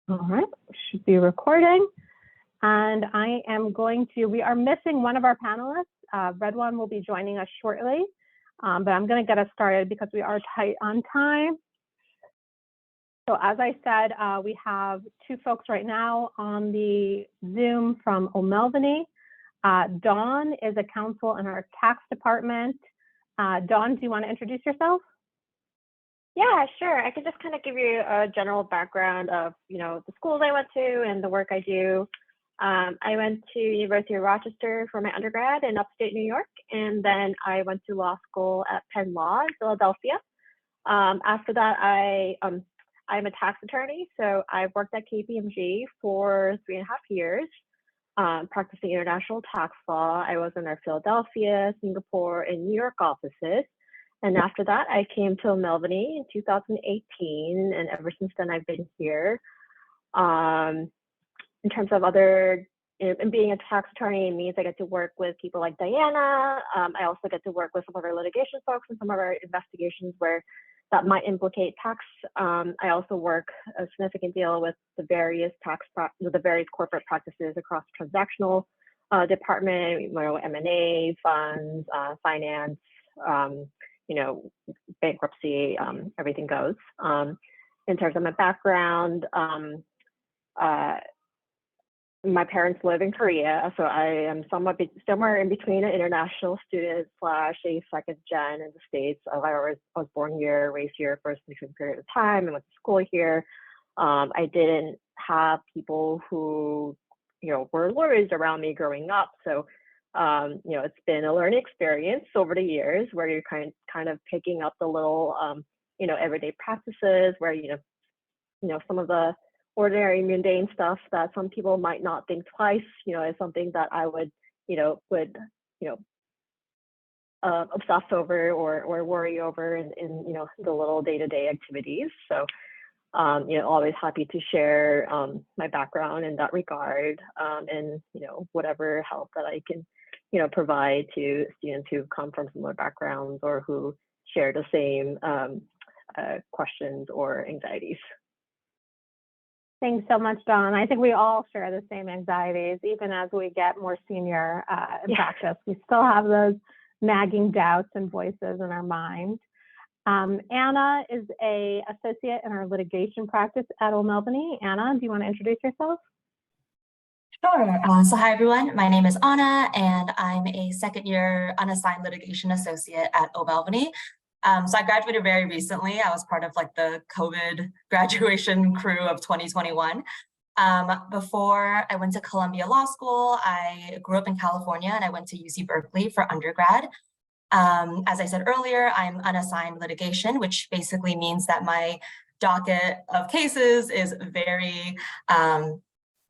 All right, should be recording. And we are missing one of our panelists. Red One will be joining us shortly, but I'm going to get us started because we are tight on time. So as I said, we have two folks right now on the Zoom from O'Melveny. Dawn is a counsel in our tax department. Dawn, do you want to introduce yourself? Yeah, sure. I could just kind of give you a general background of, the schools I went to and the work I do. I went to University of Rochester for my undergrad in upstate New York, and then I went to law school at Penn Law in Philadelphia. After that, I'm a tax attorney, so I've worked at KPMG for 3.5 years, practicing international tax law. I was in our Philadelphia, Singapore, and New York offices. And after that, I came to O'Melveny in 2018, and ever since then, I've been here. In terms of and being a tax attorney means I get to work with people like Diana. I also get to work with some of our litigation folks and some of our investigations where that might implicate tax. I also work a significant deal with the various corporate practices across the transactional department, M&A, funds, finance, bankruptcy, everything goes. In terms of my background, my parents live in Korea, so I am somewhere in between an international student / a second gen in the States. I was born here, raised here for a significant period of time, and went to school here. I didn't have people who, were lawyers around me growing up, so it's been a learning experience over the years where you're kind of picking up the little, everyday practices where, some of the ordinary mundane stuff that some people might not think twice, is something that I would obsess over or worry over in the little day-to-day activities. So, always happy to share my background in that regard, and, whatever help that I can, provide to students who come from similar backgrounds or who share the same questions or anxieties. Thanks so much, Dawn. I think we all share the same anxieties, even as we get more senior in practice. We still have those nagging doubts and voices in our mind. Anna is an associate in our litigation practice at O'Melveny. Anna, do you want to introduce yourself? Sure. So hi, everyone. My name is Anna, and I'm a second-year unassigned litigation associate at O'Melveny. So I graduated very recently. I was part of the COVID graduation crew of 2021. Before I went to Columbia Law School, I grew up in California and I went to UC Berkeley for undergrad. As I said earlier, I'm unassigned litigation, which basically means that my docket of cases is very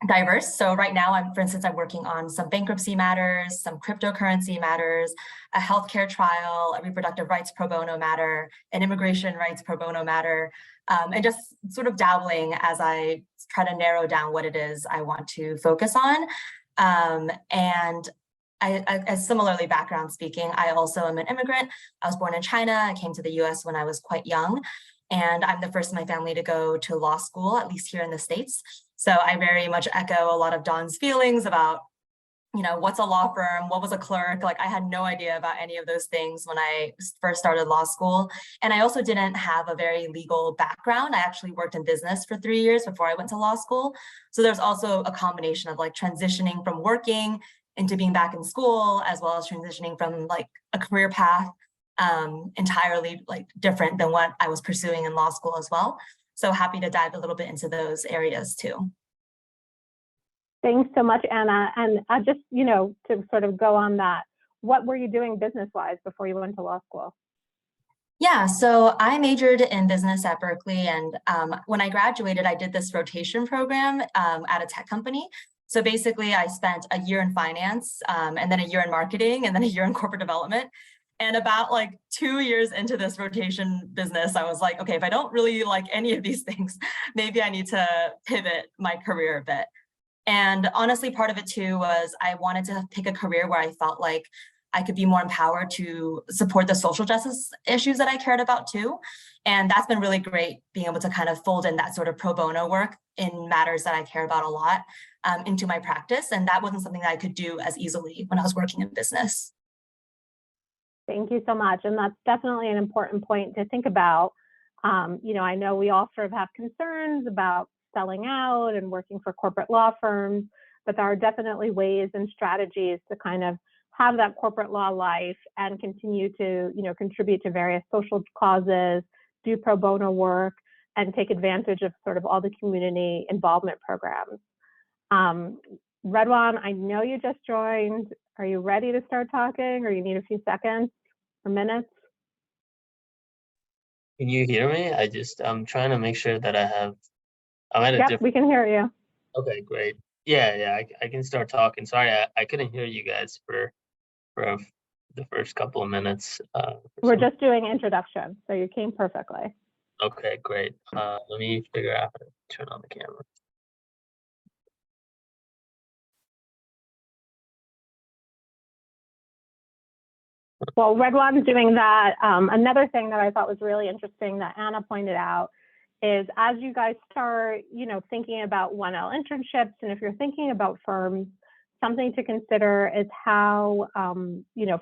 diverse. So right now, for instance, I'm working on some bankruptcy matters, some cryptocurrency matters, a healthcare trial, a reproductive rights pro bono matter, an immigration rights pro bono matter, and just sort of dabbling as I try to narrow down what it is I want to focus on. And as similarly background speaking, I also am an immigrant. I was born in China. I came to the US when I was quite young. And I'm the first in my family to go to law school, at least here in the States. So I very much echo a lot of Dawn's feelings about, what's a law firm? What was a clerk? I had no idea about any of those things when I first started law school. And I also didn't have a very legal background. I actually worked in business for 3 years before I went to law school. So there's also a combination of transitioning from working into being back in school, as well as transitioning from a career path entirely different than what I was pursuing in law school as well. So happy to dive a little bit into those areas too. Thanks so much, Anna. And just, to sort of go on that, what were you doing business-wise before you went to law school? Yeah, so I majored in business at Berkeley. And when I graduated, I did this rotation program at a tech company. So basically, I spent a year in finance, and then a year in marketing, and then a year in corporate development. And about 2 years into this rotation business, I was like, okay, if I don't really like any of these things, maybe I need to pivot my career a bit. And honestly, part of it too was I wanted to pick a career where I felt like I could be more empowered to support the social justice issues that I cared about too. And that's been really great, being able to kind of fold in that sort of pro bono work in matters that I care about a lot into my practice. And that wasn't something that I could do as easily when I was working in business. Thank you so much. And that's definitely an important point to think about. I know we all sort of have concerns about selling out and working for corporate law firms, but there are definitely ways and strategies to kind of have that corporate law life and continue to, contribute to various social causes, do pro bono work, and take advantage of sort of all the community involvement programs. Redwan, I know you just joined. Are you ready to start talking, or you need a few seconds or minutes? Can you hear me? I'm trying to make sure that I'm at a Yep, different. we can hear you. Okay, great. Yeah, I can start talking. Sorry, I couldn't hear you guys for the first couple of minutes. We're just doing introduction, so you came perfectly. Okay, great. Let me figure out how to turn on the camera. Well, Redwan's doing that. Another thing that I thought was really interesting that Anna pointed out is, as you guys start, thinking about 1L internships, and if you're thinking about firms, something to consider is how,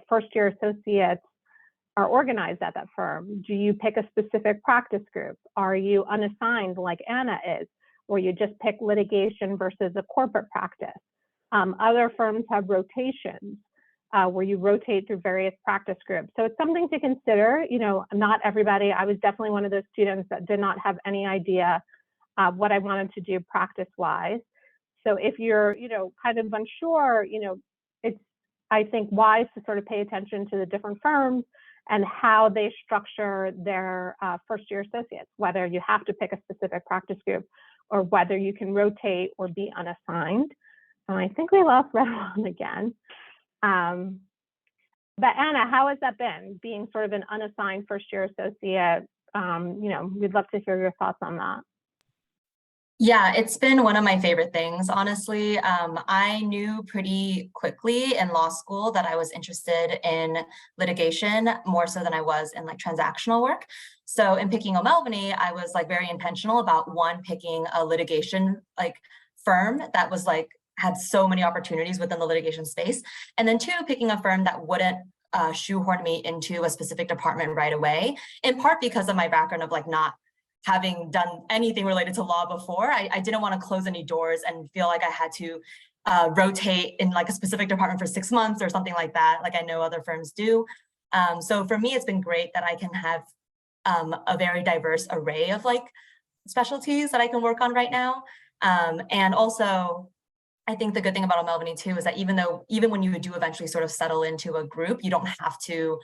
first-year associates are organized at that firm. Do you pick a specific practice group? Are you unassigned like Anna is, or you just pick litigation versus a corporate practice? Other firms have rotations where you rotate through various practice groups. So it's something to consider. Not everybody, I was definitely one of those students that did not have any idea what I wanted to do practice-wise. So if you're, kind of unsure, it's, I think, wise to sort of pay attention to the different firms and how they structure their first-year associates, whether you have to pick a specific practice group or whether you can rotate or be unassigned. And I think we lost Redwan again. But Anna, how has that been, being sort of an unassigned first-year associate? We'd love to hear your thoughts on that. Yeah, it's been one of my favorite things, honestly. I knew pretty quickly in law school that I was interested in litigation more so than I was in like transactional work. So in picking O'Melveny, I was like very intentional about, one, picking a litigation like firm that was like had so many opportunities within the litigation space, and then two, picking a firm that wouldn't shoehorn me into a specific department right away, in part because of my background of like not having done anything related to law before. I didn't want to close any doors and feel like I had to rotate in like a specific department for 6 months or something like that, like I know other firms do. So for me, it's been great that I can have a very diverse array of like specialties that I can work on right now. And also, I think the good thing about O'Melveny too is that even when you do eventually sort of settle into a group, you don't have to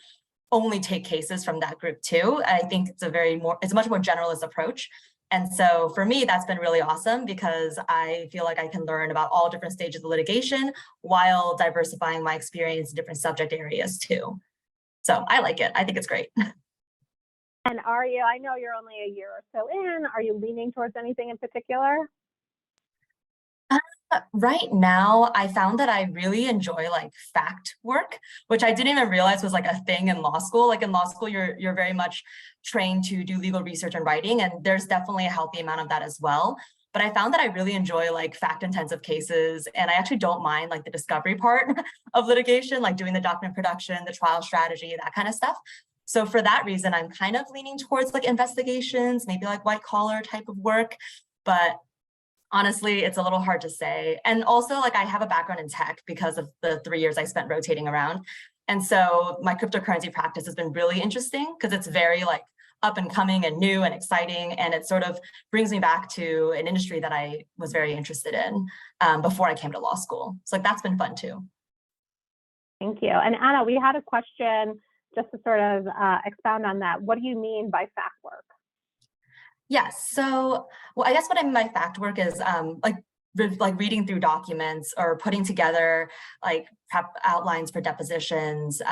only take cases from that group too. I think it's a much more generalist approach. And so for me, that's been really awesome because I feel like I can learn about all different stages of litigation while diversifying my experience in different subject areas too. So I like it. I think it's great. And I know you're only a year or so in, are you leaning towards anything in particular? Right now, I found that I really enjoy like fact work, which I didn't even realize was like a thing in law school. Like in law school, you're very much trained to do legal research and writing, and there's definitely a healthy amount of that as well. But I found that I really enjoy like fact-intensive cases, and I actually don't mind like the discovery part of litigation, like doing the document production, the trial strategy, that kind of stuff. So for that reason, I'm kind of leaning towards like investigations, maybe like white collar type of work, but honestly, it's a little hard to say. And also, like, I have a background in tech because of the 3 years I spent rotating around. And so my cryptocurrency practice has been really interesting because it's very like up and coming and new and exciting. And it sort of brings me back to an industry that I was very interested in before I came to law school. So like, that's been fun too. Thank you. And Anna, we had a question just to sort of expound on that. What do you mean by fact work? Yes. So, well, I guess what I mean by fact work is like reading through documents or putting together like prep outlines for depositions,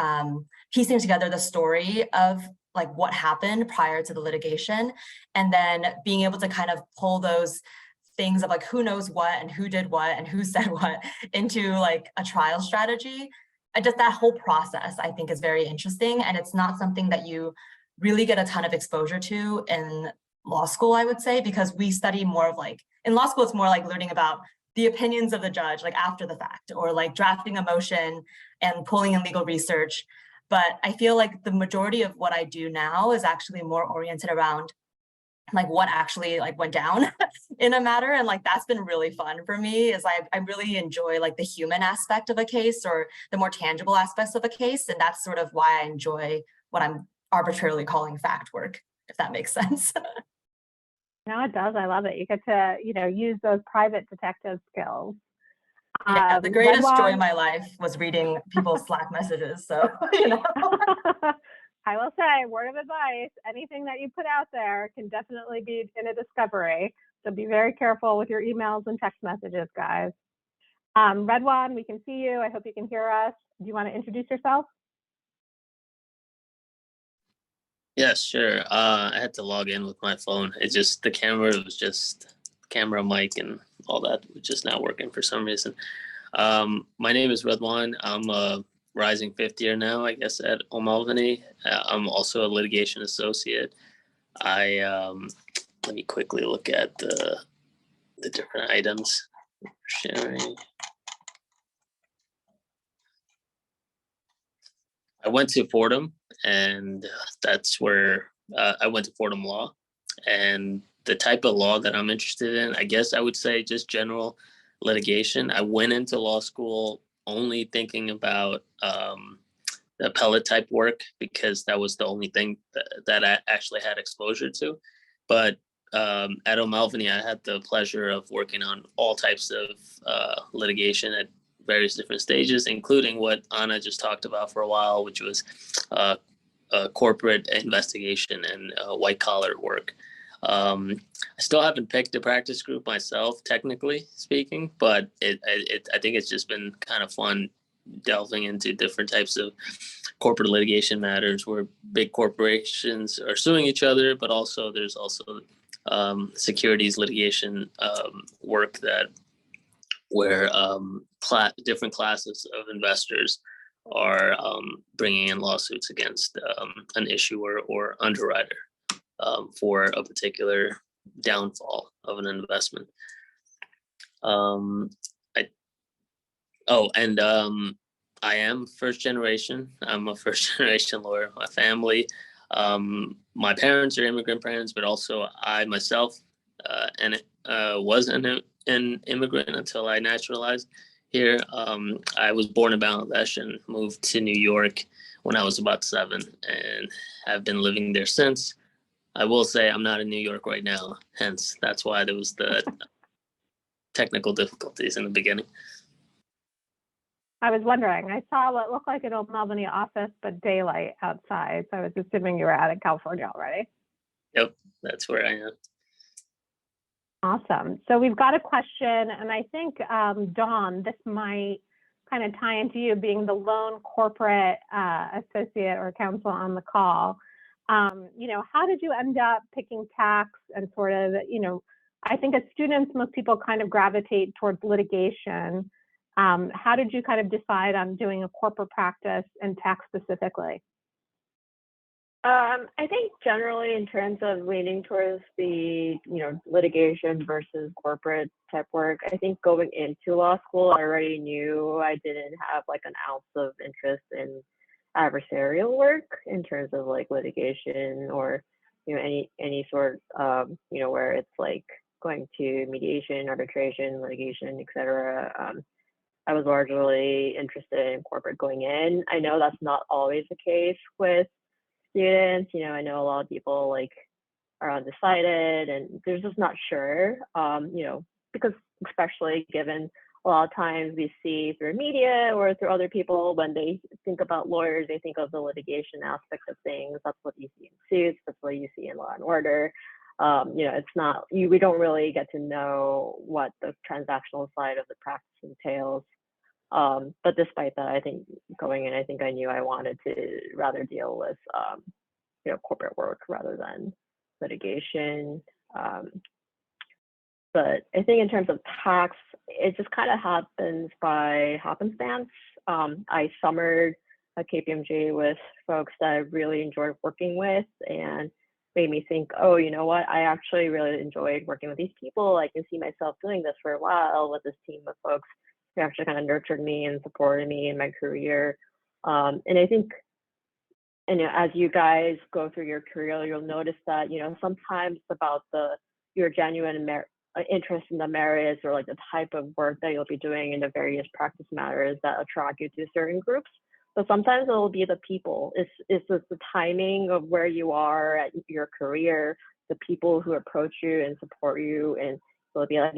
piecing together the story of like what happened prior to the litigation, and then being able to kind of pull those things of like who knows what and who did what and who said what into like a trial strategy. just that whole process, I think, is very interesting. And it's not something that you really get a ton of exposure to in law school, I would say, because we study more of like, in law school, it's more like learning about the opinions of the judge, like after the fact, or like drafting a motion and pulling in legal research. But I feel like the majority of what I do now is actually more oriented around like what actually like went down in a matter. And like, that's been really fun for me is I really enjoy like the human aspect of a case or the more tangible aspects of a case. And that's sort of why I enjoy what I'm arbitrarily calling fact work, if that makes sense. No, it does. I love it. You get to, use those private detective skills. Yeah, the greatest joy Redwan, in my life was reading people's Slack messages. So, I will say, word of advice, anything that you put out there can definitely be in a discovery. So be very careful with your emails and text messages, guys. Redwan, we can see you. I hope you can hear us. Do you want to introduce yourself? Yes, sure. I had to log in with my phone. It just, the camera was just, camera, mic, and all that was just not working for some reason. My name is Redwan. I'm a rising fifth year now, I guess, at O'Malveny. I'm also a litigation associate. Let me quickly look at the different items for sharing. I went to Fordham, and that's where I went to Fordham Law. And the type of law that I'm interested in, I guess I would say just general litigation. I went into law school only thinking about the appellate type work because that was the only thing that I actually had exposure to. But at O'Malveny, I had the pleasure of working on all types of litigation at various different stages, including what Anna just talked about for a while, which was corporate investigation and white collar work. I still haven't picked a practice group myself, technically speaking, but I think it's just been kind of fun delving into different types of corporate litigation matters where big corporations are suing each other, but also there's also securities litigation work where different classes of investors are bringing in lawsuits against an issuer or underwriter for a particular downfall of an investment. I am first generation. I'm a first generation lawyer. My family, my parents are immigrant parents, but also I myself was an immigrant until I naturalized here. I was born in Bangladesh and moved to New York when I was about 7 and have been living there since. I will say I'm not in New York right now, hence that's why there was the technical difficulties in the beginning. I was wondering, I saw what looked like an O'Malveny office, but daylight outside. So I was assuming you were out in California already. Yep, that's where I am. Awesome. So we've got a question, and I think, Dawn, this might kind of tie into you being the lone corporate associate or counsel on the call. How did you end up picking tax and sort of, I think as students, most people kind of gravitate towards litigation. How did you kind of decide on doing a corporate practice and tax specifically? I think generally in terms of leaning towards the, litigation versus corporate type work, I think going into law school, I already knew I didn't have like an ounce of interest in adversarial work in terms of like litigation or, any sort of, where it's like going to mediation, arbitration, litigation, etc. I was largely interested in corporate going in. I know that's not always the case with students. I know a lot of people like are undecided and they're just not sure, because especially given a lot of times we see through media or through other people, when they think about lawyers, they think of the litigation aspects of things. That's what you see in suits. That's what you see in Law and Order. It's not, we don't really get to know what the transactional side of the practice entails. But despite that, I think going in, I think I knew I wanted to rather deal with, corporate work rather than litigation. But I think in terms of tax, it just kind of happens by happenstance. I summered at KPMG with folks that I really enjoyed working with, and made me think, oh, you know what? I actually really enjoyed working with these people. I can see myself doing this for a while with this team of folks who actually kind of nurtured me and supported me in my career. And I think, and as you guys go through your career, you'll notice that, sometimes about your genuine interest in the merits, or like the type of work that you'll be doing in the various practice matters that attract you to certain groups. But sometimes it will be the people. It's just the timing of where you are at your career, the people who approach you and support you, and they'll be like,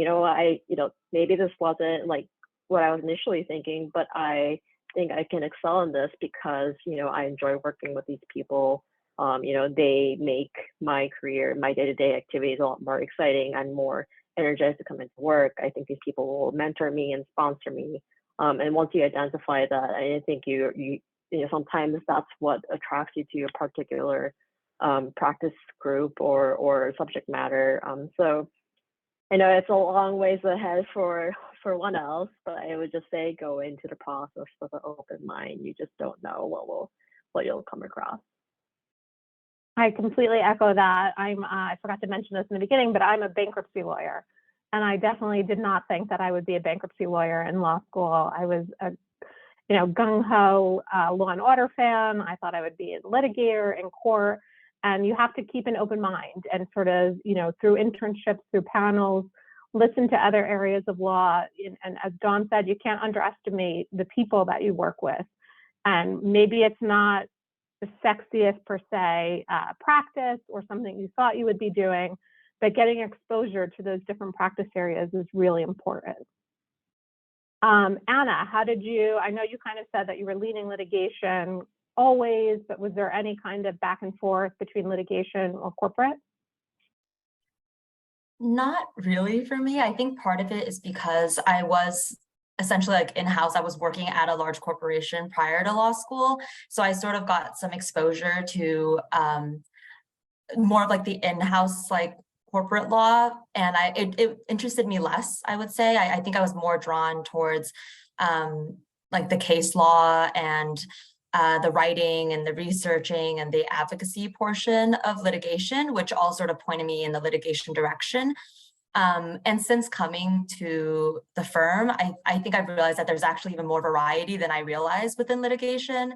maybe this wasn't like what I was initially thinking, but I think I can excel in this because, I enjoy working with these people. They make my career, my day-to-day activities a lot more exciting. I'm more energized to come into work. I think these people will mentor me and sponsor me. And once you identify that, I think you sometimes that's what attracts you to a particular practice group or subject matter. So I know it's a long ways ahead for one else, but I would just say go into the process with an open mind. You just don't know what you'll come across. I completely echo that. I forgot to mention this in the beginning, but I'm a bankruptcy lawyer, and I definitely did not think that I would be a bankruptcy lawyer in law school. I was a gung-ho Law and Order fan. I thought I would be a litigator in court, and you have to keep an open mind and sort of, through internships, through panels, listen to other areas of law. And as Dawn said, you can't underestimate the people that you work with. And maybe it's not the sexiest per se practice or something you thought you would be doing, but getting exposure to those different practice areas is really important. Anna, how did you, I know you kind of said that you were leading litigation always, but was there any kind of back and forth between litigation or corporate? Not really for me. I think part of it is because I was essentially like in-house. I was working at a large corporation prior to law school. So I sort of got some exposure to more of like the in-house like corporate law. And it interested me less, I would say. I think I was more drawn towards like the case law and the writing and the researching and the advocacy portion of litigation, which all sort of pointed me in the litigation direction. And since coming to the firm, I think I've realized that there's actually even more variety than I realized within litigation.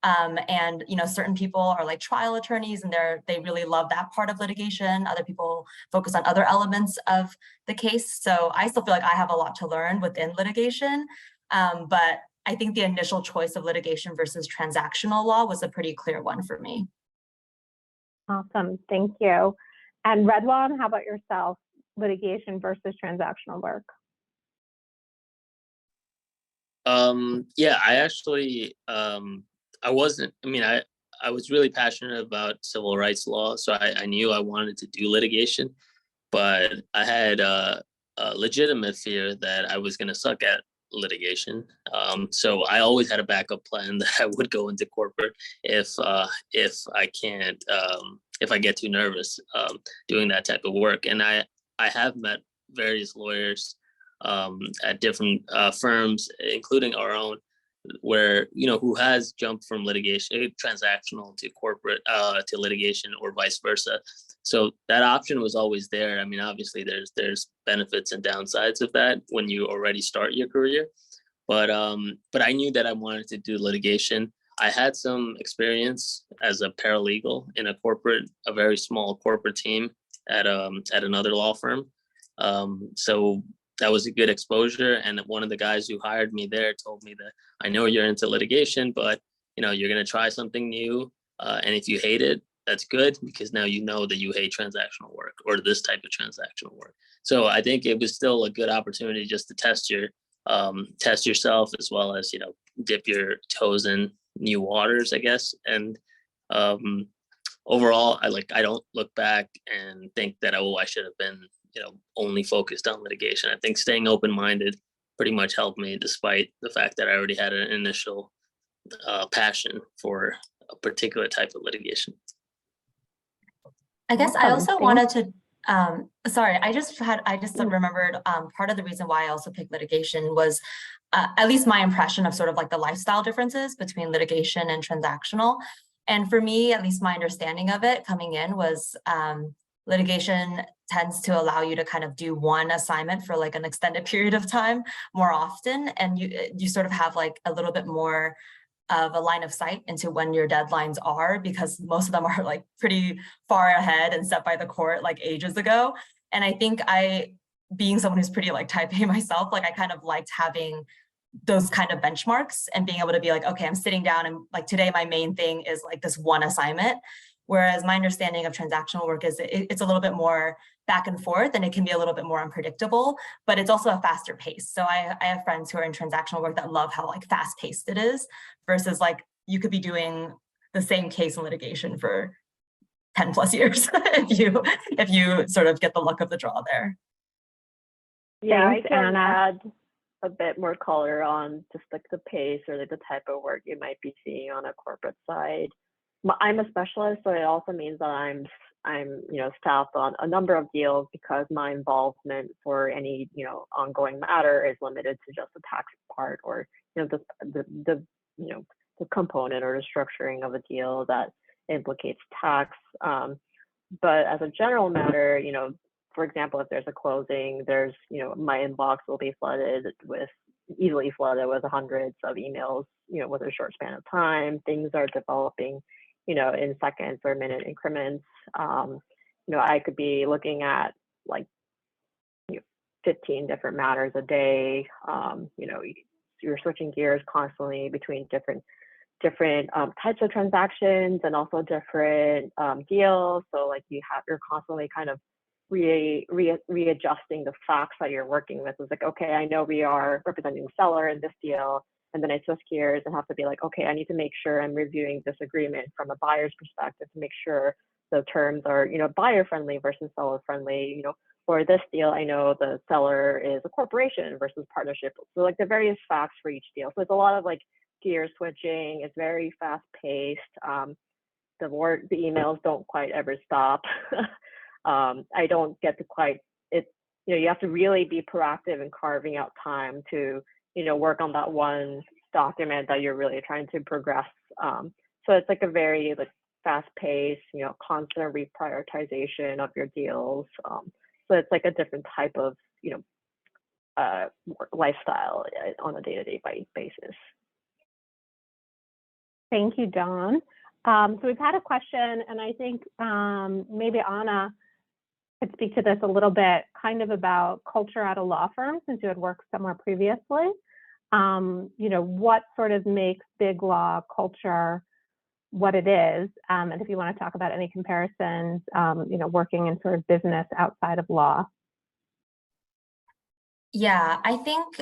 And certain people are like trial attorneys and they really love that part of litigation. Other people focus on other elements of the case. So I still feel like I have a lot to learn within litigation. But I think the initial choice of litigation versus transactional law was a pretty clear one for me. Awesome, thank you. And Redwan, how about yourself? Litigation versus transactional work? Yeah, I actually, I was really passionate about civil rights law, so I knew I wanted to do litigation, but I had a legitimate fear that I was going to suck at litigation. So I always had a backup plan that I would go into corporate if I can't, if I get too nervous doing that type of work. And I have met various lawyers at different firms, including our own, where, who has jumped from litigation, transactional to corporate, to litigation, or vice versa. So that option was always there. I mean, obviously there's benefits and downsides of that when you already start your career, but I knew that I wanted to do litigation. I had some experience as a paralegal in a very small corporate team at another law firm. So that was a good exposure. And one of the guys who hired me there told me that, I know you're into litigation, but you're going to try something new. And if you hate it, that's good, because now you know that you hate transactional work or this type of transactional work. So I think it was still a good opportunity just to test yourself, as well as, dip your toes in new waters, I guess. And overall, I don't look back and think that, I should have been, only focused on litigation. I think staying open-minded pretty much helped me, despite the fact that I already had an initial passion for a particular type of litigation. I guess I also wanted to, sorry, I just remembered part of the reason why I also picked litigation was at least my impression of sort of like the lifestyle differences between litigation and transactional. And for me, at least my understanding of it coming in was litigation tends to allow you to kind of do one assignment for like an extended period of time more often. And you sort of have like a little bit more of a line of sight into when your deadlines are, because most of them are like pretty far ahead and set by the court like ages ago. And I think being someone who's pretty like type A myself, like I kind of liked having those kind of benchmarks and being able to be like, okay, I'm sitting down and like today my main thing is like this one assignment. Whereas my understanding of transactional work is it's a little bit more back and forth, and it can be a little bit more unpredictable, but it's also a faster pace. So I have friends who are in transactional work that love how like fast paced it is, versus like you could be doing the same case in litigation for 10 plus years if you sort of get the luck of the draw there. Yeah, Thanks, I can Anna. add a bit more color on just like the pace or like the type of work you might be seeing on a corporate side. I'm a specialist, so it also means that I'm staffed on a number of deals because my involvement for any ongoing matter is limited to just the tax part, or the component or the structuring of a deal that implicates tax. But as a general matter, for example, if there's a closing, there's my inbox will be easily flooded with hundreds of emails, with a short span of time. Things are developing in seconds or minute increments. I could be looking at like 15 different matters a day. You're switching gears constantly between different types of transactions and also different deals. So like you're constantly kind of readjusting the facts that you're working with. It's like, okay, I know we are representing the seller in this deal. And then I switch gears and have to be like, okay, I need to make sure I'm reviewing this agreement from a buyer's perspective to make sure the terms are, buyer friendly versus seller friendly. For this deal, I know the seller is a corporation versus partnership. So like the various facts for each deal. So it's a lot of like gear switching. It's very fast paced. The emails don't quite ever stop. I don't get to quite it. You have to really be proactive in carving out time to work on that one document that you're really trying to progress. So it's like a very like fast-paced, constant reprioritization of your deals. So it's like a different type of lifestyle on a day-to-day basis. Thank you, Dawn. So we've had a question, and I think maybe Anna could speak to this a little bit, kind of about culture at a law firm, since you had worked somewhere previously. What sort of makes big law culture what it is, and if you want to talk about any comparisons, working in sort of business outside of law. Yeah, I think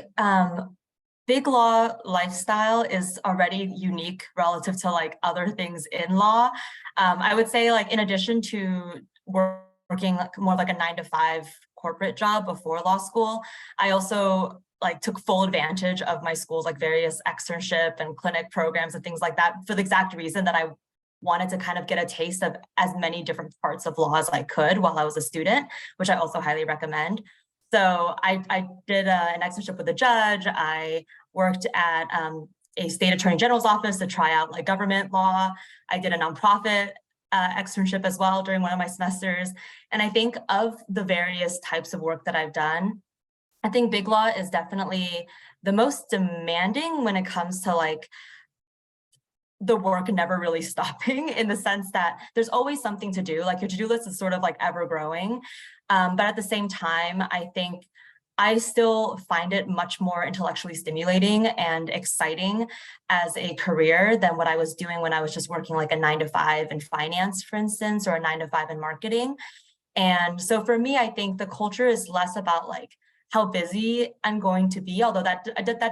big law lifestyle is already unique relative to like other things in law. I would say like in addition to working more like a 9-to-5 corporate job before law school, I also like took full advantage of my school's like various externship and clinic programs and things like that, for the exact reason that I wanted to kind of get a taste of as many different parts of law as I could while I was a student, which I also highly recommend. So I did an externship with a judge. I worked at a state attorney general's office to try out like government law. I did a nonprofit externship as well during one of my semesters. And I think of the various types of work that I've done, I think big law is definitely the most demanding when it comes to like the work never really stopping, in the sense that there's always something to do. Like your to-do list is sort of like ever growing. But at the same time, I think I still find it much more intellectually stimulating and exciting as a career than what I was doing when I was just working like a 9-to-5 in finance, for instance, or a 9-to-5 in marketing. And so for me, I think the culture is less about like how busy I'm going to be, although that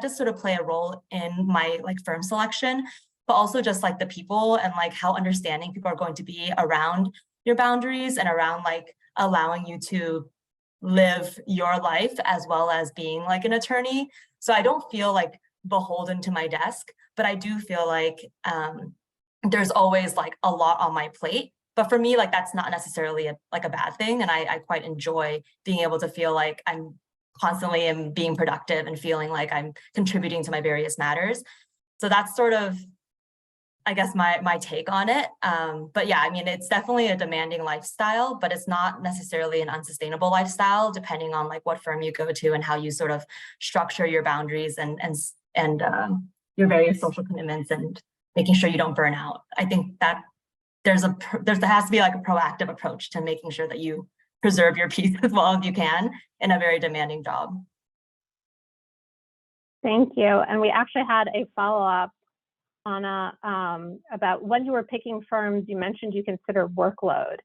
does sort of play a role in my like firm selection, but also just like the people and like how understanding people are going to be around your boundaries and around like allowing you to live your life as well as being like an attorney. So I don't feel like beholden to my desk, but I do feel like there's always like a lot on my plate. But for me, like that's not necessarily a bad thing. And I quite enjoy being able to feel like I'm constantly am being productive and feeling like I'm contributing to my various matters. So that's sort of, I guess, my take on it. But yeah, I mean, it's definitely a demanding lifestyle, but it's not necessarily an unsustainable lifestyle, depending on like what firm you go to and how you sort of structure your boundaries and your various social commitments and making sure you don't burn out. I think that there has to be like a proactive approach to making sure that you preserve your peace as well as you can in a very demanding job. Thank you. And we actually had a follow-up on about when you were picking firms, you mentioned you consider workload.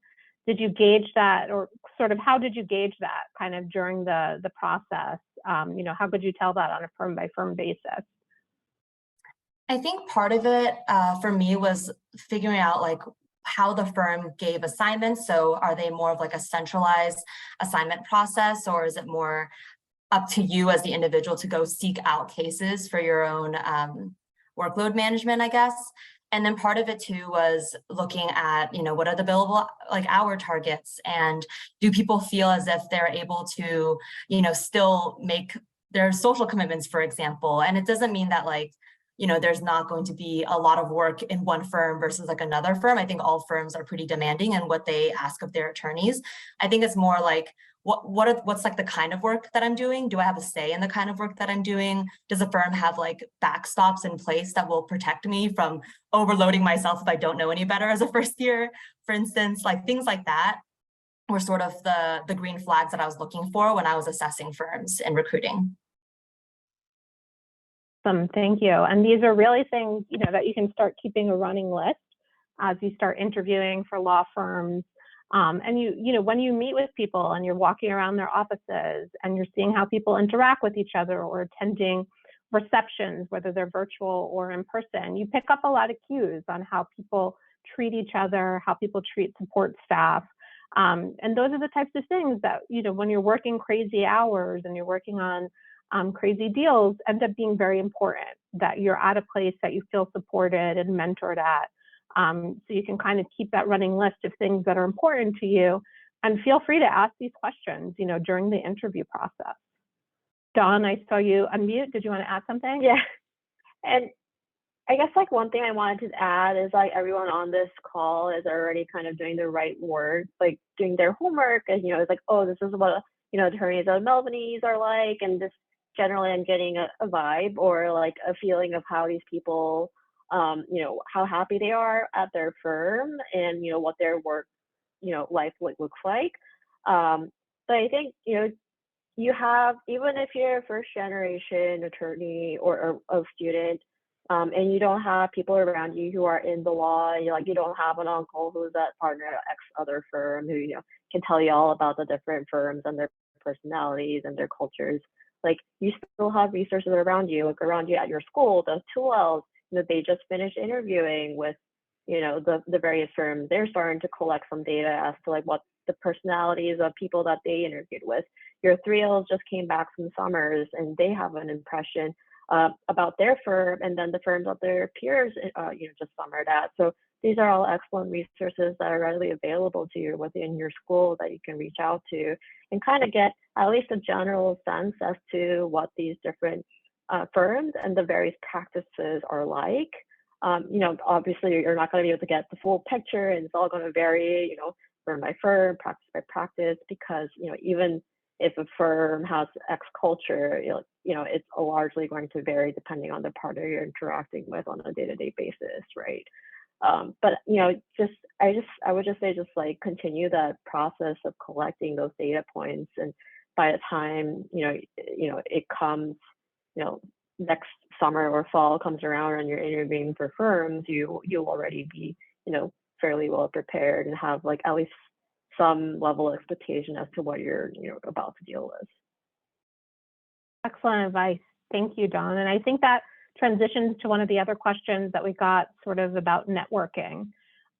Did you gauge that, or sort of how did you gauge that kind of during the process? You know, how could you tell that on a firm by firm basis? I think part of it for me was figuring out like how the firm gave assignments. So are they more of like a centralized assignment process, or is it more up to you as the individual to go seek out cases for your own workload management, I guess? And then part of it too was looking at, you know, what are the billable like hour targets, and do people feel as if they're able to, you know, still make their social commitments, for example. And it doesn't mean that like, you know, there's not going to be a lot of work in one firm versus like another firm. I think all firms are pretty demanding in what they ask of their attorneys. I think it's more like, what's like the kind of work that I'm doing? Do I have a say in the kind of work that I'm doing? Does a firm have like backstops in place that will protect me from overloading myself if I don't know any better as a first year, for instance? Like things like that were sort of the green flags that I was looking for when I was assessing firms and recruiting. Awesome, thank you. And these are really things, you know, that you can start keeping a running list as you start interviewing for law firms. And you know, when you meet with people and you're walking around their offices and you're seeing how people interact with each other or attending receptions, whether they're virtual or in person, you pick up a lot of cues on how people treat each other, how people treat support staff. And those are the types of things that, you know, when you're working crazy hours and you're working on crazy deals, end up being very important, that you're at a place that you feel supported and mentored at. So you can kind of keep that running list of things that are important to you, and feel free to ask these questions, you know, during the interview process. Dawn, I saw you unmute. Did you want to add something? Yeah. And I guess like one thing I wanted to add is like everyone on this call is already kind of doing the right work, like doing their homework, and, you know, it's like, oh, this is what, you know, attorneys at Melvinese are like, and this generally I'm getting a vibe or like a feeling of how these people, you know, how happy they are at their firm, and, you know, what their work, you know, life looks like. But I think, you know, you have, even if you're a first generation attorney or a student, and you don't have people around you who are in the law, and you don't have an uncle who's a partner at X other firm who, you know, can tell you all about the different firms and their personalities and their cultures. Like, you still have resources around you, like around you at your school, the 2Ls, you know, they just finished interviewing with, you know, the various firms. They're starting to collect some data as to like what the personalities of people that they interviewed with. Your 3Ls just came back from summers and they have an impression about their firm, and then the firms that their peers, you know, just summered at. So these are all excellent resources that are readily available to you within your school that you can reach out to and kind of get at least a general sense as to what these different firms and the various practices are like. You know, obviously you're not going to be able to get the full picture, and it's all going to vary, you know, firm by firm, practice by practice, because, you know, even if a firm has X culture, you know, it's largely going to vary depending on the partner you're interacting with on a day-to-day basis, right? But, you know, I would just say, just like continue that process of collecting those data points, and by the time, you know, it comes, you know, next summer or fall comes around and you're interviewing for firms, you'll already be, you know, fairly well prepared and have like at least some level of expectation as to what you're, you know, about to deal with. Excellent advice. Thank you, Dawn. And I think that transitions to one of the other questions that we got, sort of about networking.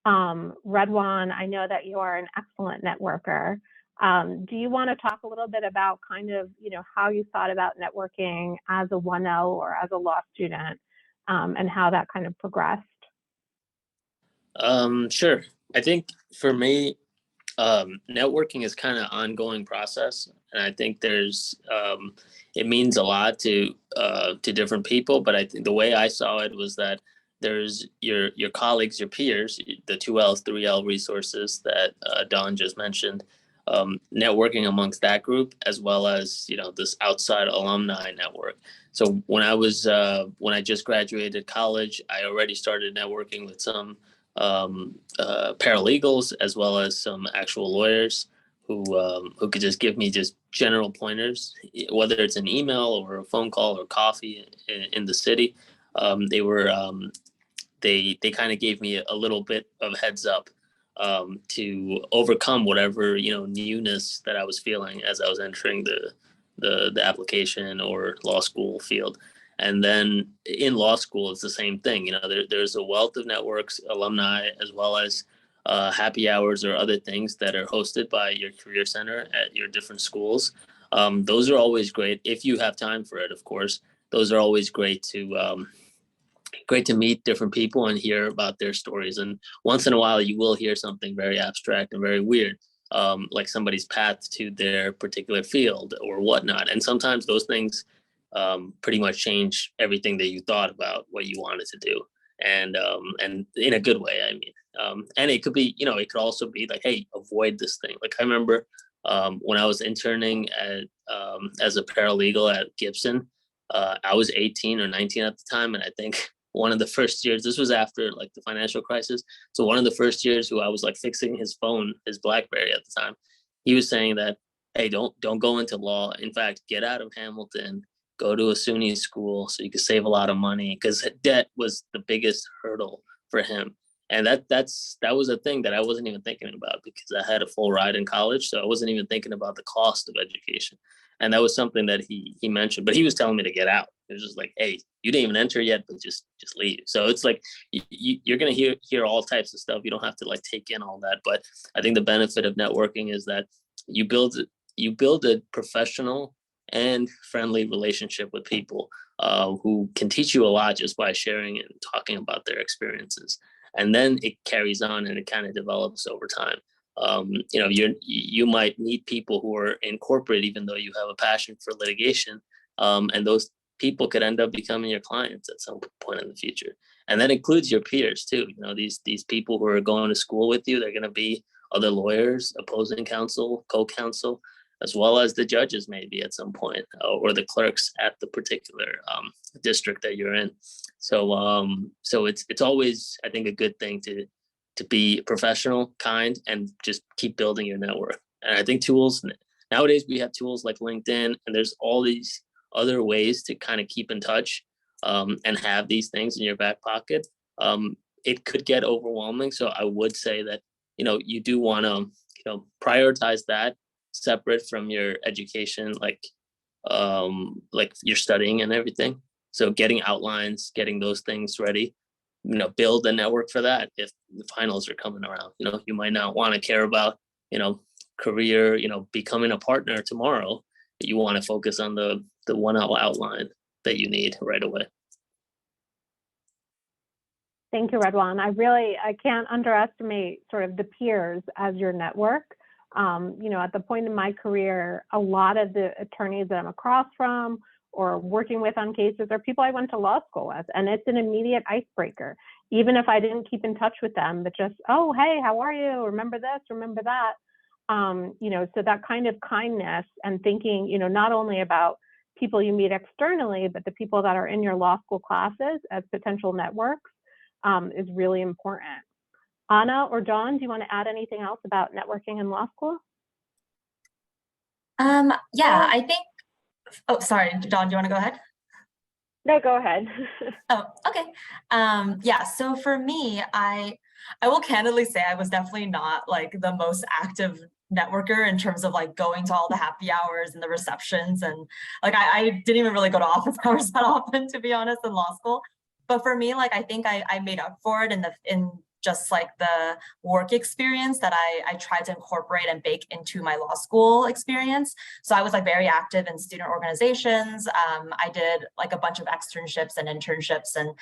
Redwan, I know that you are an excellent networker. Do you want to talk a little bit about kind of, you know, how you thought about networking as a 1L or as a law student, and how that kind of progressed? Sure. I think for me, Networking is kind of ongoing process, and I think there's it means a lot to different people. But I think the way I saw it was that there's your colleagues, your peers, the 2Ls, 3L resources that Don just mentioned, networking amongst that group, as well as this outside alumni network. So when I just graduated college, I already started networking with some paralegals, as well as some actual lawyers who could just give me just general pointers, whether it's an email or a phone call or coffee in the city. They were they kind of gave me a little bit of heads up to overcome whatever newness that I was feeling as I was entering the application or law school field. And then in law school, it's the same thing. There's a wealth of networks, alumni, as well as happy hours or other things that are hosted by your career center at your different schools. Those are always great if you have time for it, of course. Those are always great to meet different people and hear about their stories. And once in a while, you will hear something very abstract and very weird, like somebody's path to their particular field or whatnot. And sometimes those things pretty much change everything that you thought about what you wanted to do, and in a good way. I mean, and it could be, it could also be like, hey, avoid this thing. Like I remember when I was interning at as a paralegal at Gibson, I was 18 or 19 at the time, and I think one of the first years, this was after like the financial crisis. So one of the first years who I was like fixing his phone, his BlackBerry at the time, he was saying that, hey, don't go into law. In fact, get out of Hamilton, go to a SUNY school so you can save a lot of money, because debt was the biggest hurdle for him. And that was a thing that I wasn't even thinking about, because I had a full ride in college. So I wasn't even thinking about the cost of education. And that was something that he mentioned, but he was telling me to get out. It was just like, hey, you didn't even enter yet, but just leave. So it's like you're going to hear all types of stuff. You don't have to like take in all that. But I think the benefit of networking is that you build a professional and friendly relationship with people who can teach you a lot just by sharing and talking about their experiences. And then it carries on and it kind of develops over time. You might meet people who are in corporate, even though you have a passion for litigation, and those people could end up becoming your clients at some point in the future. And that includes your peers too. These people who are going to school with you, they're going to be other lawyers, opposing counsel, co-counsel, as well as the judges maybe at some point, or the clerks at the particular district that you're in. So it's always, I think, a good thing to be professional, kind, and just keep building your network. And I think tools nowadays, we have tools like LinkedIn, and there's all these other ways to kind of keep in touch and have these things in your back pocket. It could get overwhelming. So I would say that, you do want to, prioritize that separate from your education, like your studying and everything. So getting outlines, getting those things ready, build a network for that. If the finals are coming around, you might not want to care about, career, becoming a partner tomorrow. You want to focus on the one outline that you need right away. Thank you, Redwan. I can't underestimate sort of the peers as your network. At the point in my career, a lot of the attorneys that I'm across from or working with on cases are people I went to law school with, and it's an immediate icebreaker. Even if I didn't keep in touch with them, but just, oh, hey, how are you? Remember this, remember that. So that kind of kindness and thinking, not only about people you meet externally, but the people that are in your law school classes as potential networks is really important. Anna or Dawn, do you want to add anything else about networking in law school? Yeah, I think, oh, sorry, Dawn, do you want to go ahead? No, go ahead. Oh, okay. Yeah, so for me, I will candidly say I was definitely not like the most active networker in terms of like going to all the happy hours and the receptions, and like I didn't even really go to office hours that often, to be honest, in law school. But for me, like I think I made up for it in just like the work experience that I tried to incorporate and bake into my law school experience. So I was like very active in student organizations. I did like a bunch of externships and internships and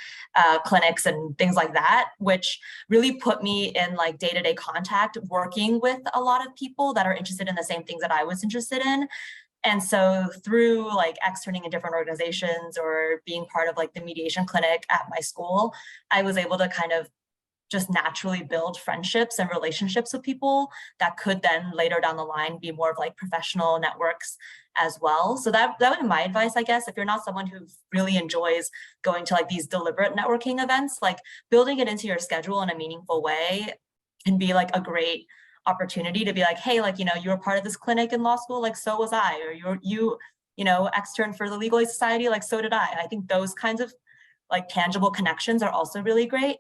clinics and things like that, which really put me in like day-to-day contact working with a lot of people that are interested in the same things that I was interested in. And so through like externing in different organizations or being part of like the mediation clinic at my school, I was able to kind of just naturally build friendships and relationships with people that could then later down the line be more of like professional networks as well. So that would be my advice, I guess. If you're not someone who really enjoys going to like these deliberate networking events, like building it into your schedule in a meaningful way can be like a great opportunity to be like, hey, like, you know, you were part of this clinic in law school, like so was I, or you extern for the Legal Aid Society, like so did I. I think those kinds of like tangible connections are also really great.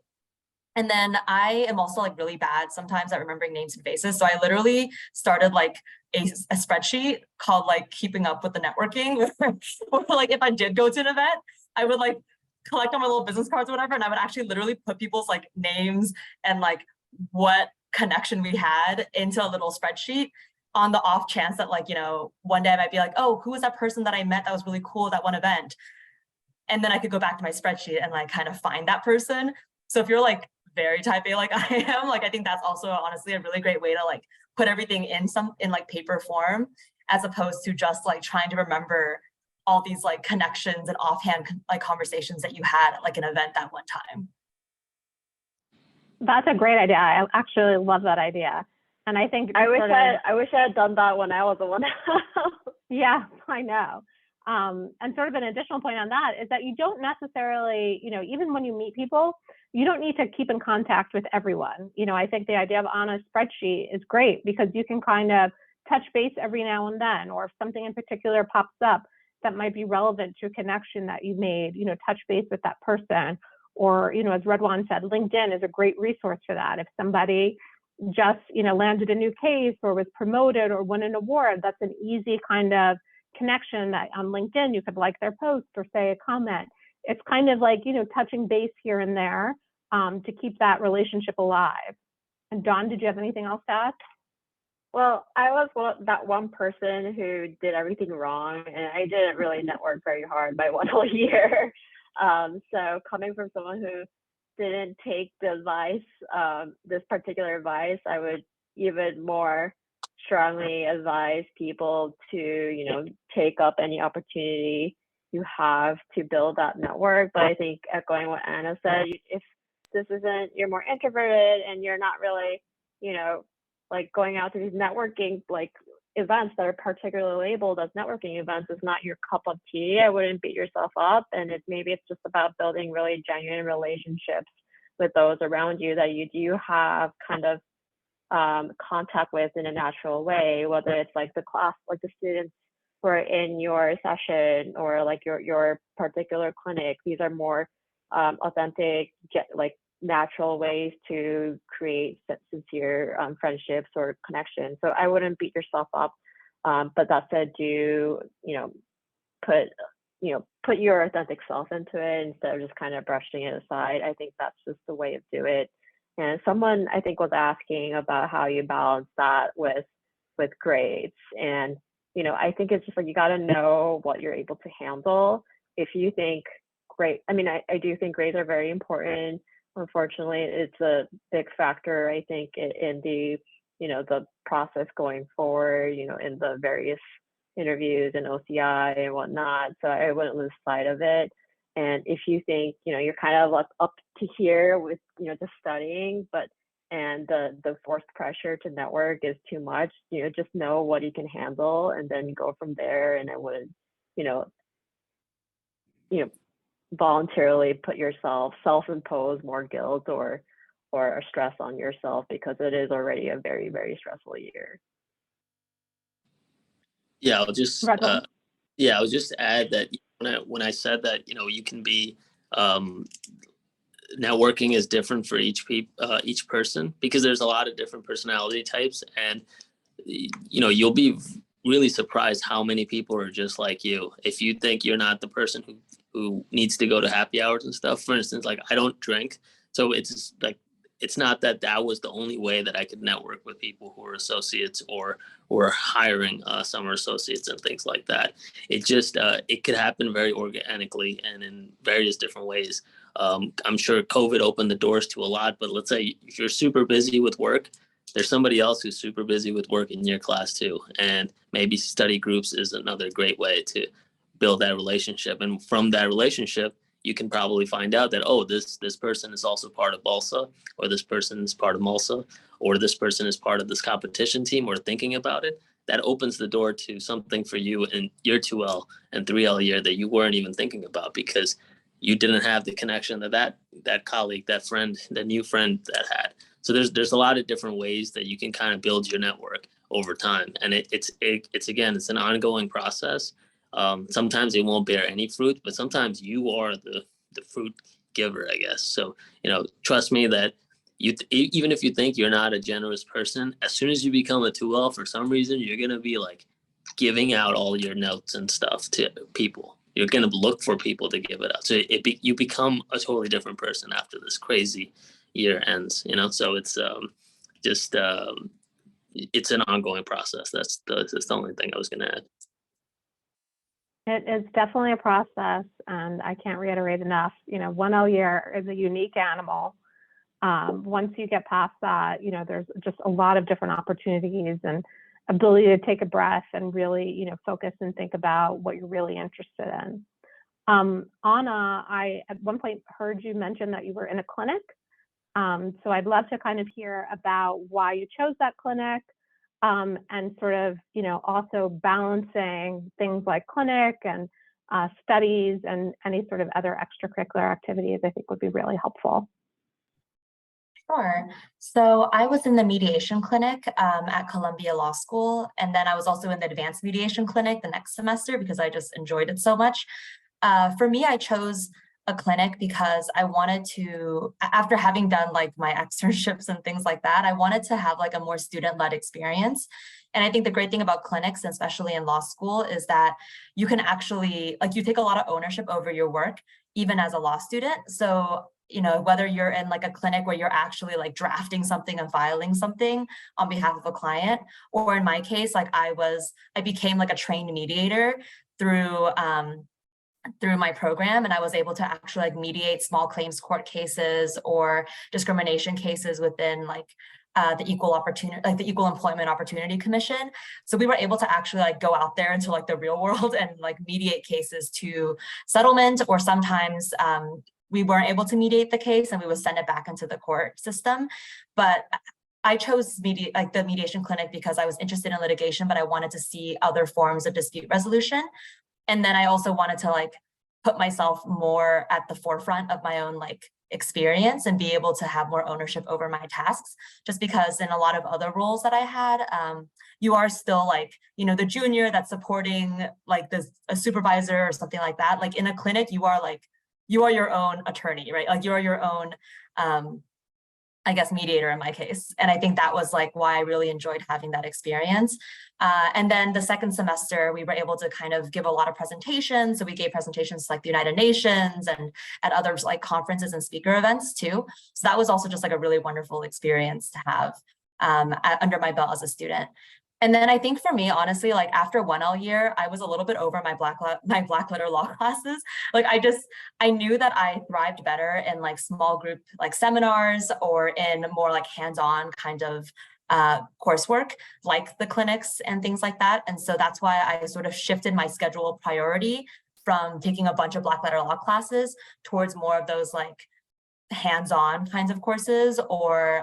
And then I am also like really bad sometimes at remembering names and faces. So I literally started like a spreadsheet called like keeping up with the networking. Or like if I did go to an event, I would like collect on my little business cards or whatever. And I would actually literally put people's like names and like what connection we had into a little spreadsheet on the off chance that like, you know, one day I might be like, oh, who was that person that I met that was really cool at that one event? And then I could go back to my spreadsheet and like kind of find that person. So if you're like very type A like I am, like I think that's also honestly a really great way to like put everything in like paper form, as opposed to just like trying to remember all these like connections and offhand like conversations that you had at like an event that one time. That's a great idea. I actually love that idea. And I think I wish I had done that when I was a one. Yeah, I know. And sort of an additional point on that is that you don't necessarily, you know, even when you meet people, you don't need to keep in contact with everyone. You know, I think the idea of on a spreadsheet is great because you can kind of touch base every now and then, or if something in particular pops up that might be relevant to a connection that you made, you know, touch base with that person. Or, you know, as Redwan said, LinkedIn is a great resource for that. If somebody just, you know, landed a new case or was promoted or won an award, that's an easy kind of connection that on LinkedIn, you could like their post or say a comment. It's kind of like, you know, touching base here and there to keep that relationship alive. And Dawn, did you have anything else to add? Well, I was that one person who did everything wrong, and I didn't really network very hard my one whole year. So coming from someone who didn't take the advice, this particular advice, I would even more strongly advise people to, you know, take up any opportunity you have to build that network. But I think echoing what Anna said, if this isn't, you're more introverted and you're not really, you know, like going out to these networking like events that are particularly labeled as networking events is not your cup of tea, I wouldn't beat yourself up. And maybe it's just about building really genuine relationships with those around you that you do have kind of contact with in a natural way, whether it's like the class, like the students who are in your session or like your particular clinic. These are more authentic, like natural ways to create sincere friendships or connections. So I wouldn't beat yourself up, but that said, do, you know, put your authentic self into it instead of just kind of brushing it aside. I think that's just the way to do it. And someone I think was asking about how you balance that with grades. And, you know, I think it's just like, you got to know what you're able to handle. If you think I mean, I do think grades are very important. Unfortunately, it's a big factor, I think, in the, you know, the process going forward, you know, in the various interviews and OCI and whatnot. So I wouldn't lose sight of it. And if you think, you know, you're kind of like up to here with, you know, just studying, and the forced pressure to network is too much, you know, just know what you can handle and then go from there. And I wouldn't, you know, voluntarily put yourself, self-impose more guilt or stress on yourself, because it is already a very, very stressful year. Yeah, I'll just add that when I said that, you know, you can be networking is different for each person, because there's a lot of different personality types, and you know, you'll be really surprised how many people are just like you. If you think you're not the person who needs to go to happy hours and stuff, for instance, like I don't drink, so it's like it's not that that was the only way that I could network with people who were associates or were hiring summer associates and things like that. It just it could happen very organically and in various different ways. I'm sure COVID opened the doors to a lot, but let's say if you're super busy with work, there's somebody else who's super busy with work in your class too. And maybe study groups is another great way to build that relationship. And from that relationship, you can probably find out that, oh, this person is also part of BALSA, or this person is part of MALSA, or this person is part of this competition team or thinking about it. That opens the door to something for you in your 2L and 3L year that you weren't even thinking about because you didn't have the connection that colleague, that friend, that new friend that had. So there's a lot of different ways that you can kind of build your network over time, and it's again, it's an ongoing process. Sometimes it won't bear any fruit, but sometimes you are the fruit giver, I guess. So trust me that even if you think you're not a generous person, as soon as you become a 2L, for some reason, you're gonna be like giving out all your notes and stuff to people. You're gonna look for people to give it out. So you become a totally different person after this crazy year ends. So it's just it's an ongoing process. That's the only thing I was gonna add. It is definitely a process, and I can't reiterate enough. 1L year is a unique animal. Once you get past that, there's just a lot of different opportunities and ability to take a breath and really, focus and think about what you're really interested in. Anna, I at one point heard you mention that you were in a clinic. So I'd love to kind of hear about why you chose that clinic, and sort of, also balancing things like clinic and studies and any sort of other extracurricular activities, I think would be really helpful. Sure. So I was in the mediation clinic at Columbia Law School, and then I was also in the advanced mediation clinic the next semester because I just enjoyed it so much. For me, I chose a clinic because I wanted to, after having done like my externships and things like that, I wanted to have like a more student-led experience. And I think the great thing about clinics, especially in law school, is that you can actually, like, you take a lot of ownership over your work, even as a law student. So, whether you're in like a clinic where you're actually like drafting something and filing something on behalf of a client, or in my case, like I became like a trained mediator through my program, and I was able to actually like mediate small claims court cases or discrimination cases within like the Equal Employment Opportunity Commission. So we were able to actually like go out there into like the real world and like mediate cases to settlement, or sometimes we weren't able to mediate the case and we would send it back into the court system. But I chose the mediation clinic because I was interested in litigation, but I wanted to see other forms of dispute resolution. And then I also wanted to like put myself more at the forefront of my own like experience and be able to have more ownership over my tasks, just because in a lot of other roles that I had, you are still like, the junior that's supporting like a supervisor or something like that. Like in a clinic, you are your own attorney, right? Like you are your own, I guess, mediator in my case. And I think that was like why I really enjoyed having that experience. And then the second semester, we were able to kind of give a lot of presentations. So we gave presentations like the United Nations and at other like conferences and speaker events too. So that was also just like a really wonderful experience to have under my belt as a student. And then I think for me, honestly, like after 1L year, I was a little bit over my black letter law classes. Like I knew that I thrived better in like small group like seminars or in more like hands-on kind of coursework, like the clinics and things like that. And so that's why I sort of shifted my schedule priority from taking a bunch of black letter law classes towards more of those like hands-on kinds of courses or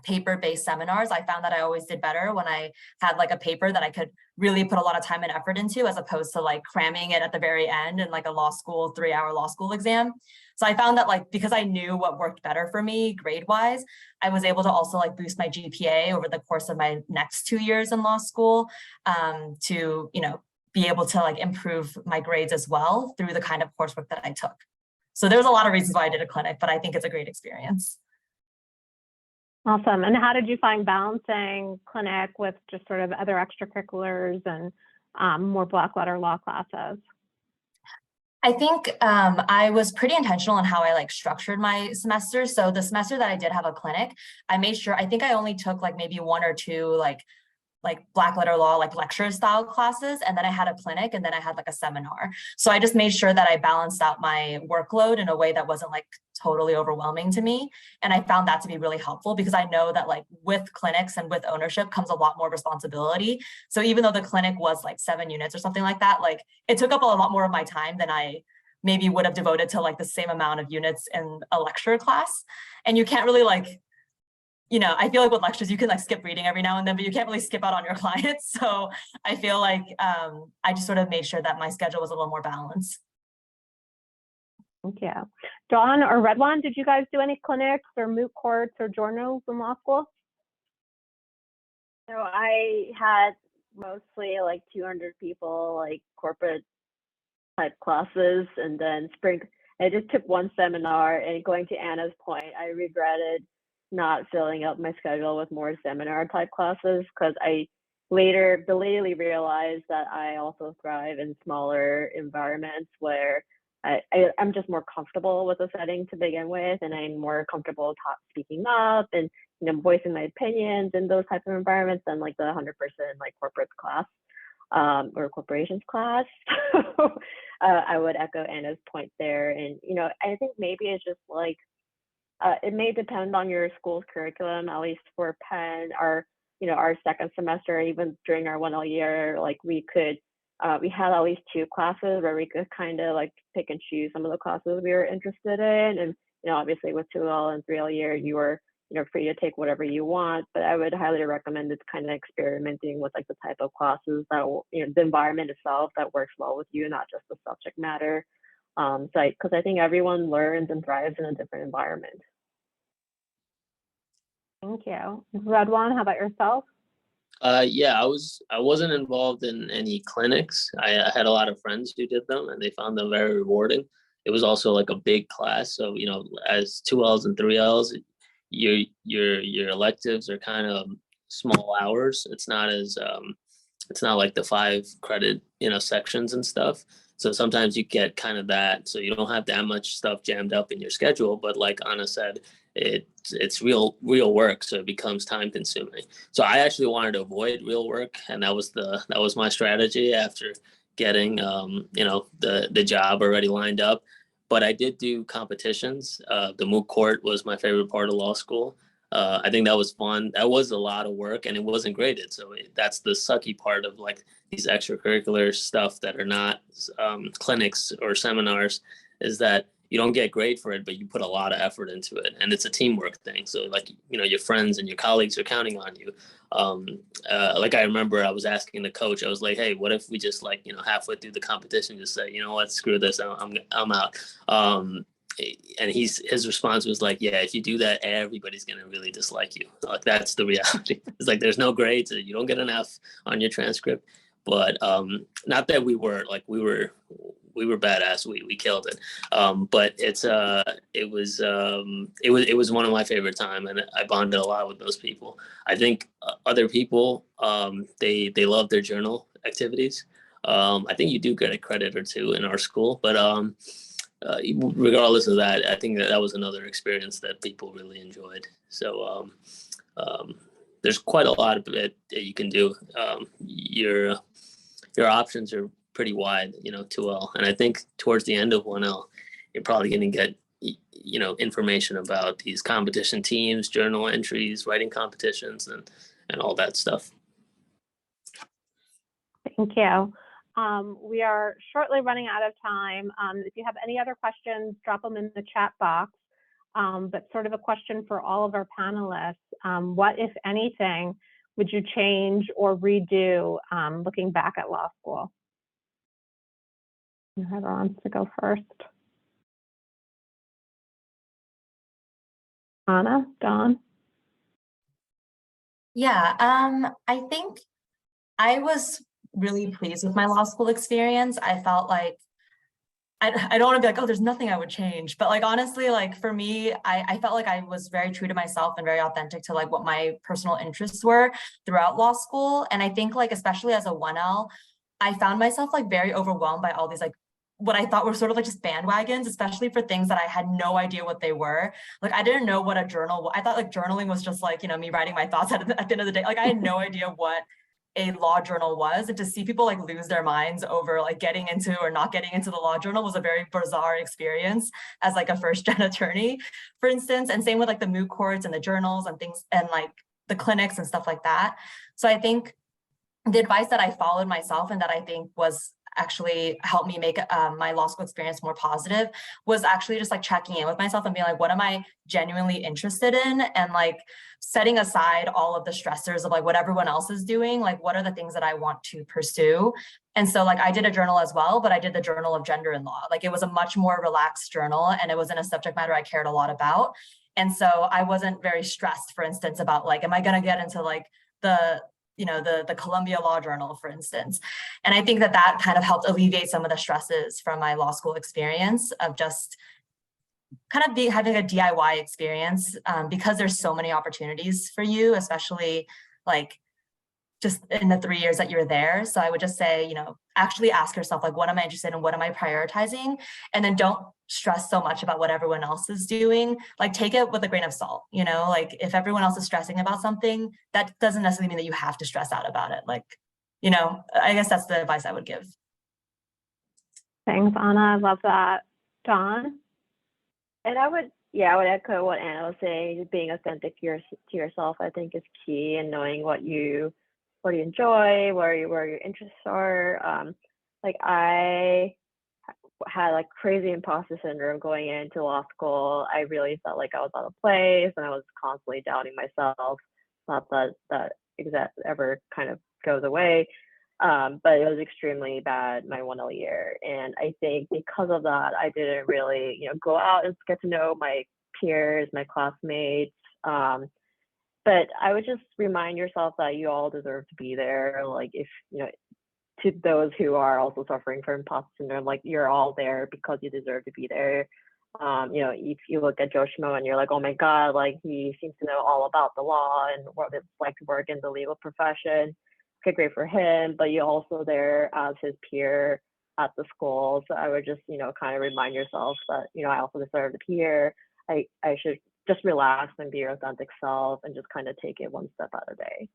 paper-based seminars. I found that I always did better when I had like a paper that I could really put a lot of time and effort into, as opposed to like cramming it at the very end in like a 3-hour law school exam. So I found that like, because I knew what worked better for me grade-wise, I was able to also like boost my GPA over the course of my next 2 years in law school to, be able to like improve my grades as well through the kind of coursework that I took. So there's a lot of reasons why I did a clinic, but I think it's a great experience. Awesome. And how did you find balancing clinic with just sort of other extracurriculars and more black letter law classes? I think I was pretty intentional in how I like structured my semester. So the semester that I did have a clinic, I made sure, I think I only took like maybe one or two like black letter law, like lecture style classes. And then I had a clinic and then I had like a seminar. So I just made sure that I balanced out my workload in a way that wasn't like totally overwhelming to me. And I found that to be really helpful because I know that like with clinics and with ownership comes a lot more responsibility. So even though the clinic was like 7 units or something like that, like it took up a lot more of my time than I maybe would have devoted to like the same amount of units in a lecture class. And you can't really like, I feel like with lectures, you can like skip reading every now and then, but you can't really skip out on your clients. So I feel like I just sort of made sure that my schedule was a little more balanced. Thank you. Dawn or Redwan, did you guys do any clinics or moot courts or journals in law school? So I had mostly like 200 people, like corporate type classes, and then I just took one seminar. And going to Anna's point, I regretted not filling up my schedule with more seminar type classes because I belatedly realized that I also thrive in smaller environments where I'm just more comfortable with the setting to begin with, and I'm more comfortable speaking up and voicing my opinions in those types of environments than like the 100% like corporate class or corporations class. I would echo Anna's point there, and I think maybe it's just like it may depend on your school's curriculum. At least for Penn, our second semester, even during our 1L year, like we had at least 2 classes where we could kind of like pick and choose some of the classes we were interested in. And obviously with 2L and 3L year, you were free to take whatever you want. But I would highly recommend it's kind of experimenting with like the type of classes that the environment itself that works well with you, not just the subject matter. Because I think everyone learns and thrives in a different environment. Thank you. Redwan, how about yourself? Yeah, I wasn't involved in any clinics. I had a lot of friends who did them and they found them very rewarding. It was also like a big class. So, as 2Ls and 3Ls, your electives are kind of small hours. It's not like the 5 credit, sections and stuff. So sometimes you get kind of that. So you don't have that much stuff jammed up in your schedule. But like Anna said, it's real work. So it becomes time consuming. So I actually wanted to avoid real work. And that was my strategy after getting, the job already lined up. But I did do competitions. The moot court was my favorite part of law school. I think that was fun. That was a lot of work and it wasn't graded. So that's the sucky part of like these extracurricular stuff that are not clinics or seminars, is that you don't get grade for it, but you put a lot of effort into it. And it's a teamwork thing. So like, your friends and your colleagues are counting on you. Like I remember I was asking the coach, I was like, hey, what if we just like, halfway through the competition, just say, you know what, screw this, I'm out. And his response was like, yeah, if you do that, everybody's going to really dislike you. Like that's the reality. It's like, there's no grades, you don't get an F on your transcript. But not that we were badass. We killed it. But it was one of my favorite time, and I bonded a lot with those people. I think other people they love their journal activities. I think you do get a credit or 2 in our school, but regardless of that, I think that was another experience that people really enjoyed. So there's quite a lot of it that you can do. Your options are pretty wide, 2L. And I think towards the end of 1L, you're probably going to get, information about these competition teams, journal entries, writing competitions, and all that stuff. Thank you. We are shortly running out of time. If you have any other questions, drop them in the chat box. But sort of a question for all of our panelists, what, if anything, would you change or redo looking back at law school? Whoever wants to go first. Anna, Dawn? Yeah, I think I was really pleased with my law school experience. I felt like I don't want to be like, oh, there's nothing I would change. But like, honestly, like for me, I felt like I was very true to myself and very authentic to like what my personal interests were throughout law school. And I think like, especially as a 1L, I found myself like very overwhelmed by all these like what I thought were sort of like just bandwagons, especially for things that I had no idea what they were. Like I didn't know what a journal was. I thought like journaling was just like, you know, me writing my thoughts at the end of the day. Like I had no idea what a law journal was. And to see people like lose their minds over like getting into or not getting into the law journal was a very bizarre experience as like a first gen attorney, for instance. And same with like the moot courts and the journals and things and like the clinics and stuff like that. So I think the advice that I followed myself and that I think was actually helped me make my law school experience more positive was actually just like checking in with myself and being like, what am I genuinely interested in? And like setting aside all of the stressors of like what everyone else is doing, like what are the things that I want to pursue? And so like I did a journal as well, but I did the Journal of Gender and Law. Like it was a much more relaxed journal and it was in a subject matter I cared a lot about. And so I wasn't very stressed, for instance, about like, am I going to get into like the Columbia Law Journal, for instance. And I think that that kind of helped alleviate some of the stresses from my law school experience of just kind of having a DIY experience because there's so many opportunities for you, especially like just in the 3 years that you're there. So I would just say, you know, actually ask yourself, like, what am I interested in? What am I prioritizing? And then don't stress so much about what everyone else is doing. Like take it with a grain of salt, you know, like if everyone else is stressing about something, that doesn't necessarily mean that you have to stress out about it. Like, you know, I guess that's the advice I would give. Thanks, Anna. I love that. Dawn? And I would echo what Anna was saying. Just being authentic to yourself, I think, is key, and knowing what you enjoy, where your interests are. Like I had like crazy imposter syndrome going into law school. I really felt like I was out of place, and I was constantly doubting myself. Not that ever kind of goes away. But it was extremely bad my 1L year. And I think because of that, I didn't really, you know, go out and get to know my peers, my classmates. But I would just remind yourself that you all deserve to be there. Like if, you know, to those who are also suffering from imposter syndrome, like you're all there because you deserve to be there. You know, if you look at Joe Schmo and you're like, oh my God, like he seems to know all about the law and what it's like to work in the legal profession. Okay, great for him, but you're also there as his peer at the school. So I would just, you know, kind of remind yourself that, you know, I also deserve to be here. I should just relax and be your authentic self and just kind of take it one step at a day.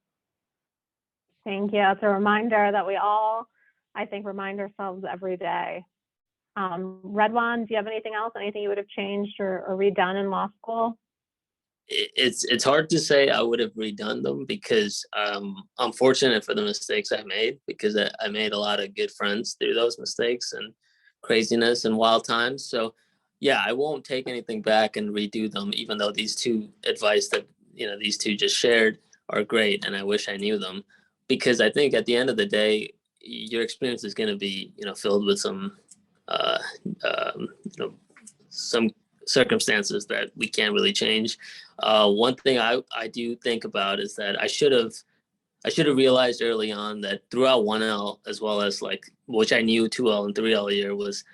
Thank you. It's a reminder that we all, I think, remind ourselves every day. Redwan, do you have anything else? Anything you would have changed or redone in law school? It's hard to say I would have redone them because I'm fortunate for the mistakes I made, because I made a lot of good friends through those mistakes and craziness and wild times. So yeah, I won't take anything back and redo them, even though these two advice that, you know, these two just shared are great and I wish I knew them, because I think at the end of the day, your experience is going to be, you know, filled with some you know, some circumstances that we can't really change. One thing I do think about is that I should have realized early on that throughout 1L as well as like, which I knew 2L and 3L year, was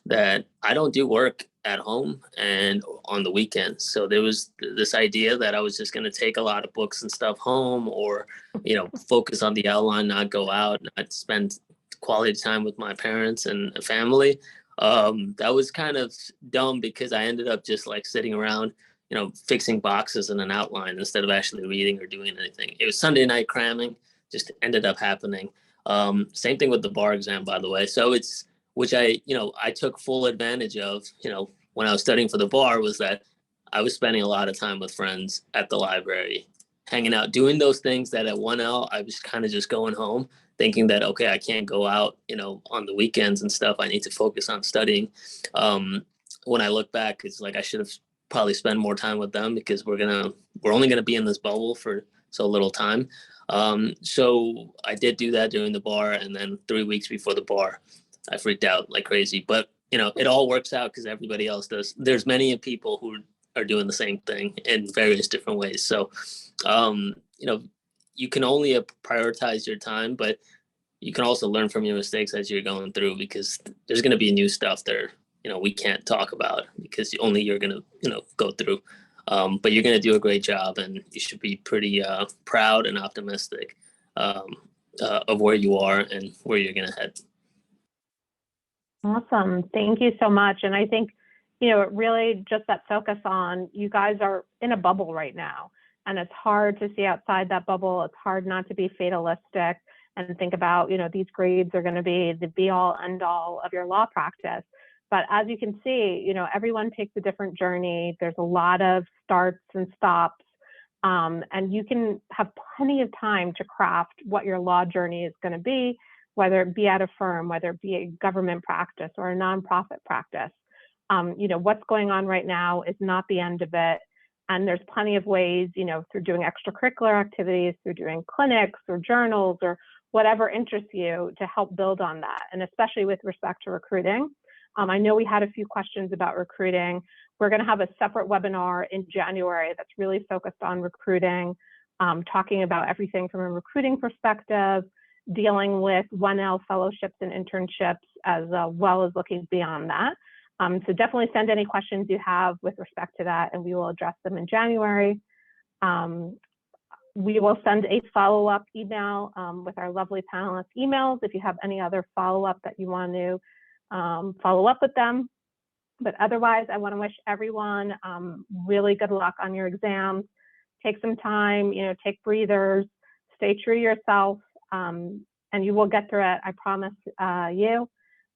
that I don't do work at home and on the weekends. So there was this idea that I was just going to take a lot of books and stuff home, or, you know, focus on the outline, not go out, not spend quality time with my parents and family. That was kind of dumb because I ended up just like sitting around, you know, fixing boxes in an outline instead of actually reading or doing anything. It was Sunday night cramming, just ended up happening. Same thing with the bar exam, by the way. So which I took full advantage of, you know, when I was studying for the bar, was that I was spending a lot of time with friends at the library, hanging out, doing those things that at 1L, I was kind of just going home thinking that, okay, I can't go out, you know, on the weekends and stuff. I need to focus on studying. When I look back, it's like I should have probably spent more time with them, because we're only gonna be in this bubble for so little time. So I did do that during the bar, and then 3 weeks before the bar, I freaked out like crazy. But, you know, it all works out because everybody else does. There's many people who are doing the same thing in various different ways. So, you know, you can only prioritize your time, but you can also learn from your mistakes as you're going through, because there's going to be new stuff there, you know, we can't talk about because only you're going to, you know, go through. But you're going to do a great job, and you should be pretty proud and optimistic of where you are and where you're going to head. Awesome. Thank you so much. And I think, you know, it really just that focus on you guys are in a bubble right now, and it's hard to see outside that bubble. It's hard not to be fatalistic and think about, you know, these grades are going to be the be all end all of your law practice. But as you can see, you know, everyone takes a different journey. There's a lot of starts and stops. And you can have plenty of time to craft what your law journey is going to be, whether it be at a firm, whether it be a government practice or a nonprofit practice. You know, what's going on right now is not the end of it. And there's plenty of ways, you know, through doing extracurricular activities, through doing clinics or journals or whatever interests you to help build on that. And especially with respect to recruiting. I know we had a few questions about recruiting. We're going to have a separate webinar in January that's really focused on recruiting, talking about everything from a recruiting perspective, dealing with 1L fellowships and internships, as well as looking beyond that. So definitely send any questions you have with respect to that, and we will address them in January. We will send a follow-up email with our lovely panelists' emails if you have any other follow-up that you want to follow up with them. But otherwise, I want to wish everyone really good luck on your exams. Take some time, you know, take breathers, stay true to yourself, and you will get through it, I promise you.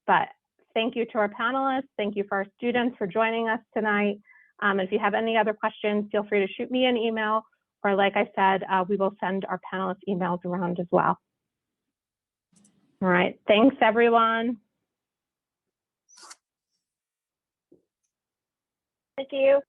But thank you to our panelists. Thank you for our students for joining us tonight. If you have any other questions, feel free to shoot me an email, or like I said, we will send our panelists emails around as well. All right, thanks everyone. Thank you.